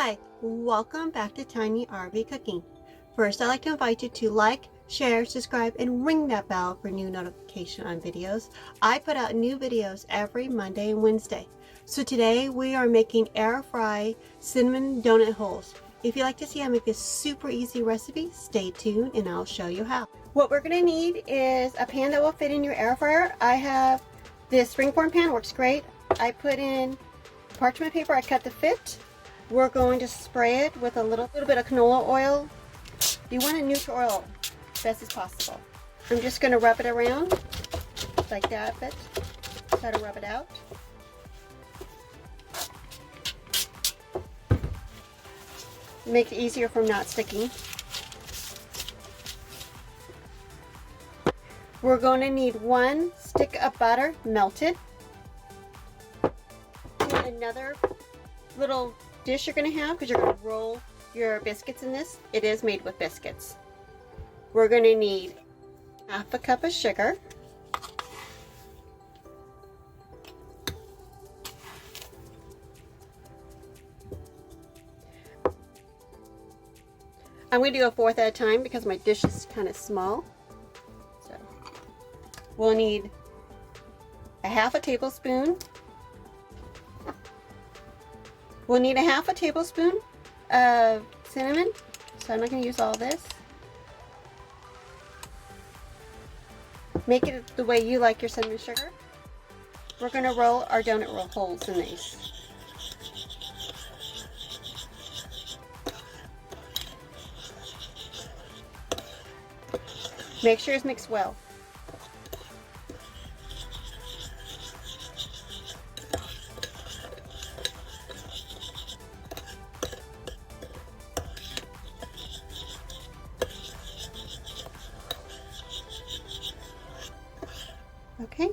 Hi, welcome back to Tiny RV Cooking. First, I'd like to invite you to like, share, subscribe, and ring that bell for new notification on videos. I put out new videos every Monday and Wednesday. So today we are making air fry cinnamon donut holes. If you'd like to see how I make this super easy recipe, stay tuned and I'll show you how. What we're going to need is a pan that will fit in your air fryer. I have this springform pan, works great. I put in parchment paper, I cut to fit. We're going to spray it with a little bit of canola oil. You want a neutral oil, best as possible. I'm just going to rub it around like that a bit. Try to rub it out. Make it easier from not sticking. We're going to need 1 stick of butter melted. Another little dish you're going to have, because you're going to roll your biscuits in this. It is made with biscuits. We're going to need 1/2 cup of sugar. I'm going to do a 1/4 at a time because my dish is kind of small. So we'll need 1/2 tablespoon. We'll need 1/2 tablespoon of cinnamon, so I'm not going to use all this. Make it the way you like your cinnamon sugar. We're going to roll our donut roll holes in these. Make sure it's mixed well. Okay,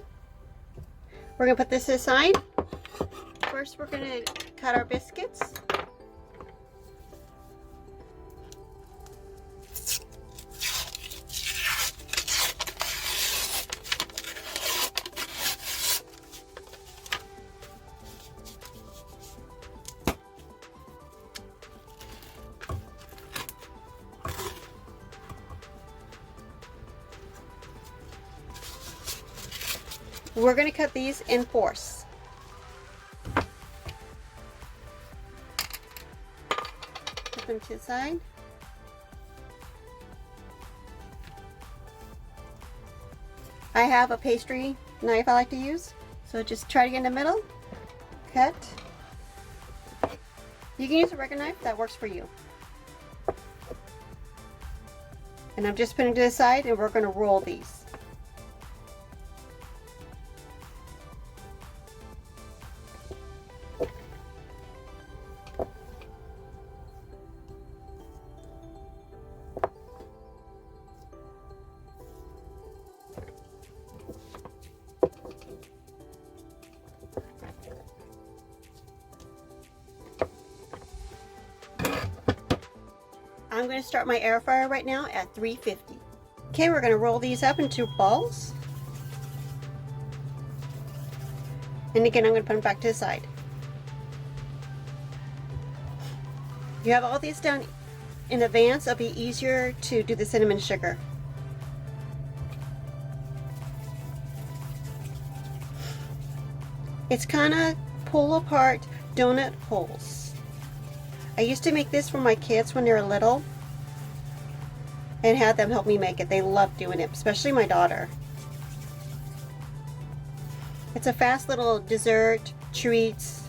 we're going to put this aside. First we're going to cut our biscuits. We're going to cut these in 4s. Put them to the side. I have a pastry knife I like to use, so just try to get in the middle, cut. You can use a regular knife, that works for you. And I'm just putting it to the side and we're going to roll these. I'm going to start my air fryer right now at 350. Okay, we're going to roll these up into balls. And again, I'm going to put them back to the side. You have all these done in advance, it'll be easier to do the cinnamon sugar. It's kind of pull apart donut holes. I used to make this for my kids when they were little and had them help me make it. They love doing it, especially my daughter. It's a fast little dessert treats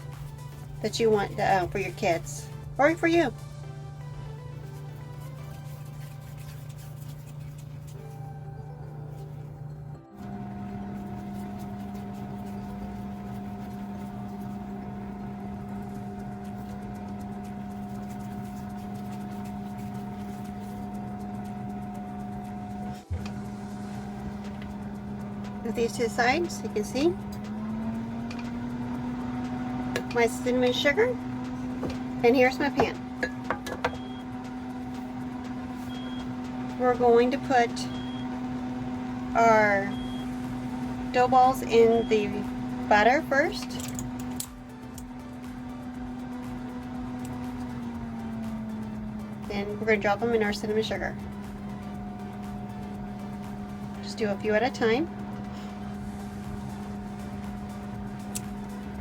that you want for your kids or for you. Put these to the side so you can see my cinnamon sugar, and here's my pan. We're going to put our dough balls in the butter first. and we're going to drop them in our cinnamon sugar. Just do a few at a time.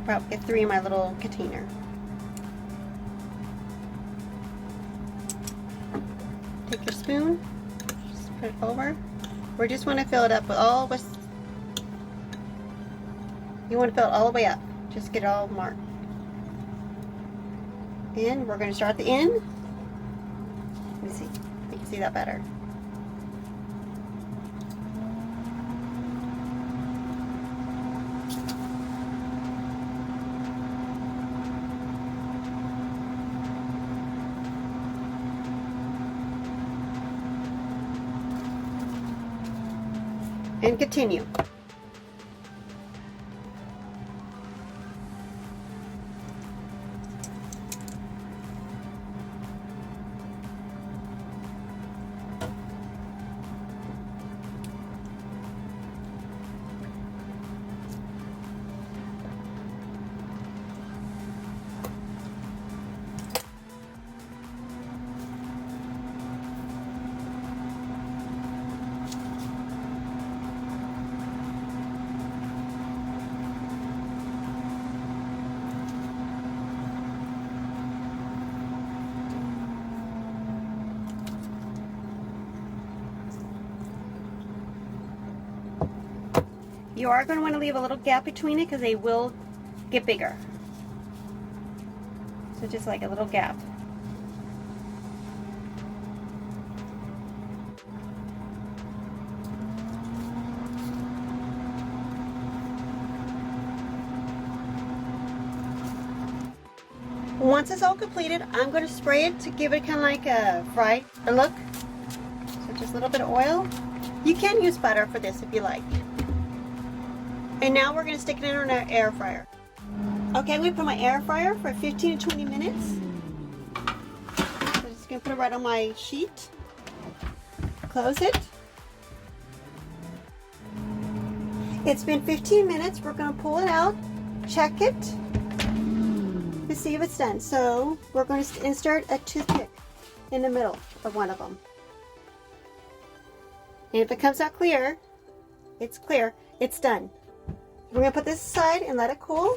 Probably get 3 in my little container. Take your spoon, just put it over. We just want to fill it up with all what's. You want to fill it all the way up. Just get it all marked. And we're going to start at the end. Let me see. You can see that better. And continue. You are going to want to leave a little gap between it because they will get bigger. So just like a little gap. Once it's all completed, I'm going to spray it to give it kind of like a fried look. So just a little bit of oil. You can use butter for this if you like. And now we're going to stick it in our air fryer. Okay, we put my air fryer for 15 to 20 minutes. So I'm just going to put it right on my sheet. Close it. It's been 15 minutes. We're going to pull it out, check it to see if it's done. So we're going to insert a toothpick in the middle of one of them. And if it comes out clear, it's clear, it's done. We're going to put this aside and let it cool.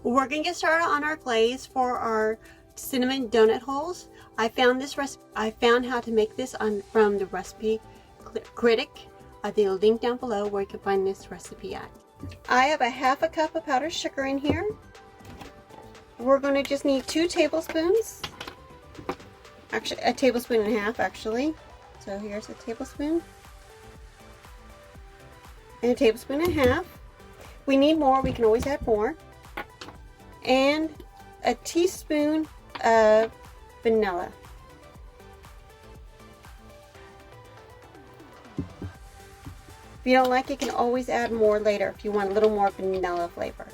We're going to get started on our glaze for our cinnamon donut holes. I found this recipe. I found how to make this from the recipe critic. I'll link down below where you can find this recipe at. I have a half a cup of powdered sugar in here. We're going to just need 2 tablespoons. Actually, a tablespoon and a half actually. So here's a tablespoon. And a tablespoon and a half. We need more, we can always add more. And a teaspoon of vanilla. If you don't like it, you can always add more later if you want a little more vanilla flavor.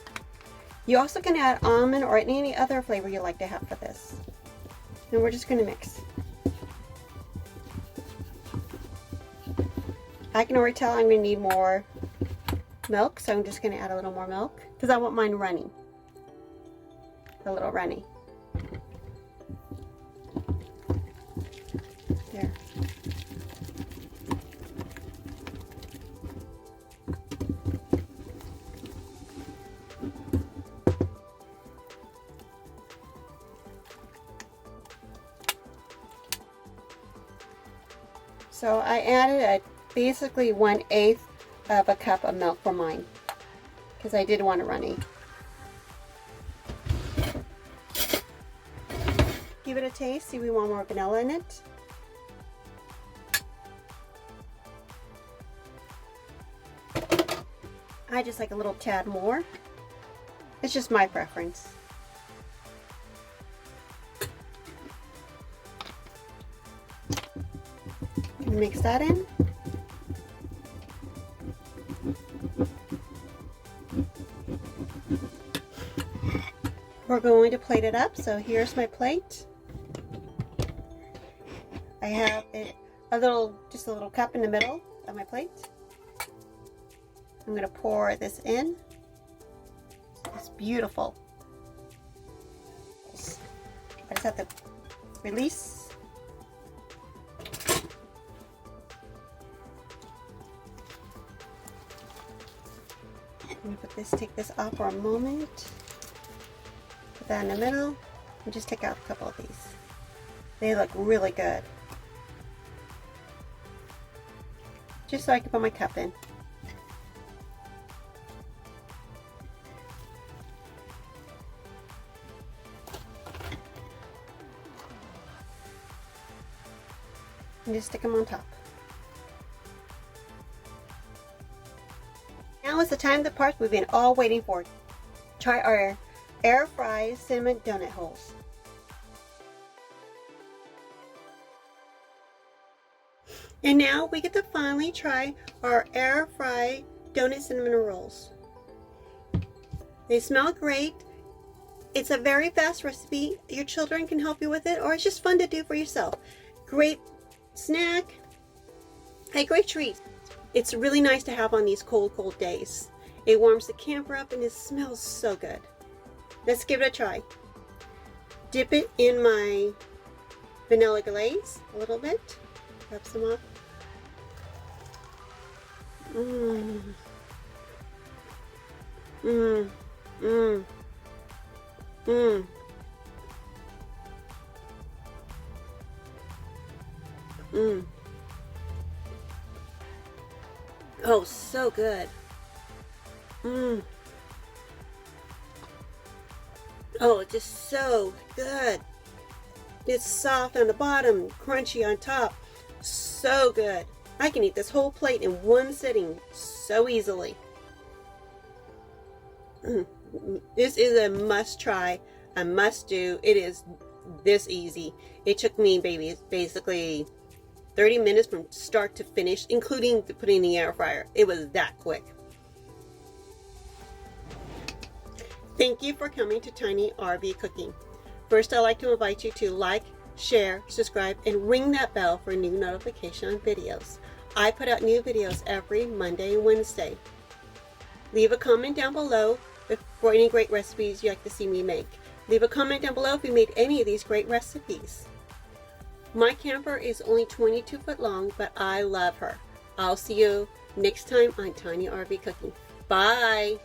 You also can add almond or any other flavor you like to have for this. And we're just going to mix. I can already tell I'm going to need more milk, so I'm just going to add a little more milk because I want mine runny. A little runny. There. So I added basically 1/8 of a cup of milk for mine because I did want it runny. Give it a taste, see if we want more vanilla in it. I just like a little tad more. It's just my preference. Mix that in. We're going to plate it up, so here's my plate. I have just a little cup in the middle of my plate. I'm going to pour this in. It's beautiful. I just have to release. I'm going to take this off for a moment. Put that in the middle and just take out a couple of these. They look really good. Just so I can put my cup in. And just stick them on top. Now is the time of the part we've been all waiting for. Try our air fried cinnamon donut holes. And now we get to finally try our air fried donut cinnamon rolls. They smell great. It's a very fast recipe. Your children can help you with it, or it's just fun to do for yourself. Great snack. Hey, great treat. It's really nice to have on these cold days. It warms the camper up and it smells so good. Let's give it a try. Dip it in my vanilla glaze a little bit. Rub some off. Mmm. Mmm. Mmm. Mmm. Mmm. Oh, so good. Mmm. Oh, it's just so good. It's soft on the bottom, crunchy on top. So good. I can eat this whole plate in one sitting so easily. This is a must try, a must do. It is this easy. It took me basically 30 minutes from start to finish, including putting in the air fryer. It was that quick. Thank you for coming to Tiny RV Cooking. First, I'd like to invite you to like, share, subscribe, and ring that bell for new notification on videos. I put out new videos every Monday and Wednesday. Leave a comment down below for any great recipes you'd like to see me make. Leave a comment down below if you made any of these great recipes. My camper is only 22 foot long, but I love her. I'll see you next time on Tiny RV Cooking. Bye!